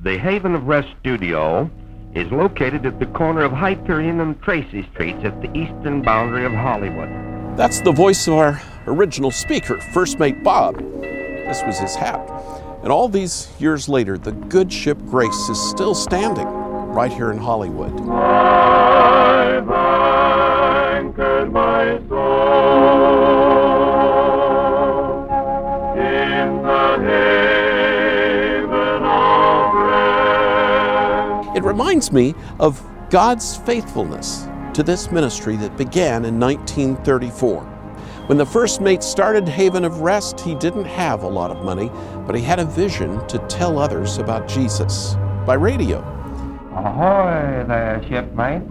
The Haven of Rest studio is located at the corner of Hyperion and Tracy Streets at the eastern boundary of Hollywood. That's the voice of our original speaker, First Mate Bob. This was his hat. And all these years later, the good ship Grace is still standing right here in Hollywood. I've anchored my soul in the haven of rest. It reminds me of God's faithfulness to this ministry that began in 1934. When the first mate started Haven of Rest, he didn't have a lot of money, but he had a vision to tell others about Jesus by radio. Ahoy there, shipmate.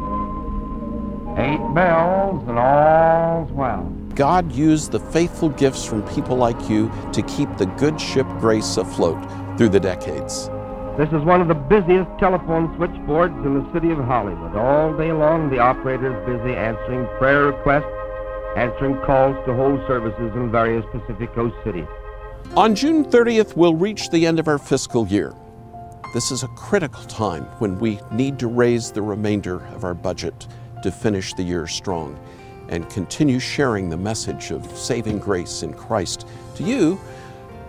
8 bells and all's well. God used the faithful gifts from people like you to keep the good ship Grace afloat through the decades. This is one of the busiest telephone switchboards in the city of Hollywood. All day long, the operator is busy answering prayer requests, answering calls to hold services in various Pacific Coast cities. On June 30th, we'll reach the end of our fiscal year. This is a critical time when we need to raise the remainder of our budget to finish the year strong and continue sharing the message of saving grace in Christ to you,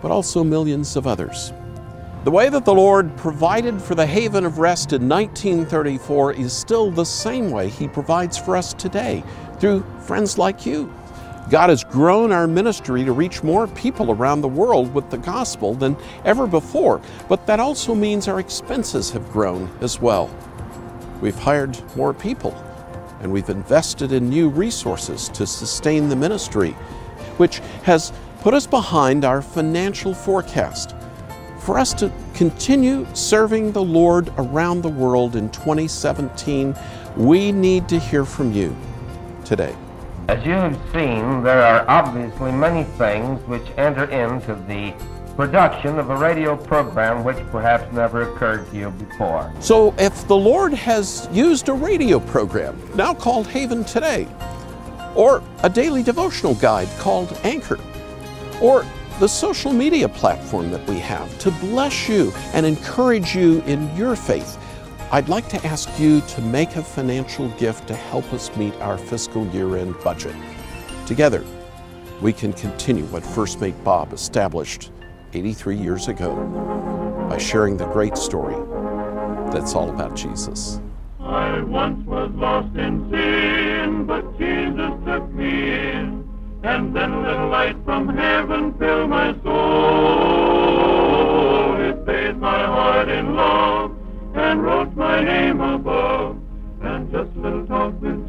but also millions of others. The way that the Lord provided for the Haven of Rest in 1934 is still the same way He provides for us today, through friends like you. God has grown our ministry to reach more people around the world with the gospel than ever before, but that also means our expenses have grown as well. We've hired more people, and we've invested in new resources to sustain the ministry, which has put us behind our financial forecast. For us to continue serving the Lord around the world in 2017, we need to hear from you today. As you have seen, there are obviously many things which enter into the production of a radio program which perhaps never occurred to you before. So if the Lord has used a radio program, now called Haven Today, or a daily devotional guide called Anchor, or the social media platform that we have to bless you and encourage you in your faith, I'd like to ask you to make a financial gift to help us meet our fiscal year-end budget. Together, we can continue what First Mate Bob established 83 years ago by sharing the great story that's all about Jesus. I once was lost in sin, but Jesus took me in, and then a little light from heaven filled my soul. It bathed my heart in love and wrote my name above, and just a little talk with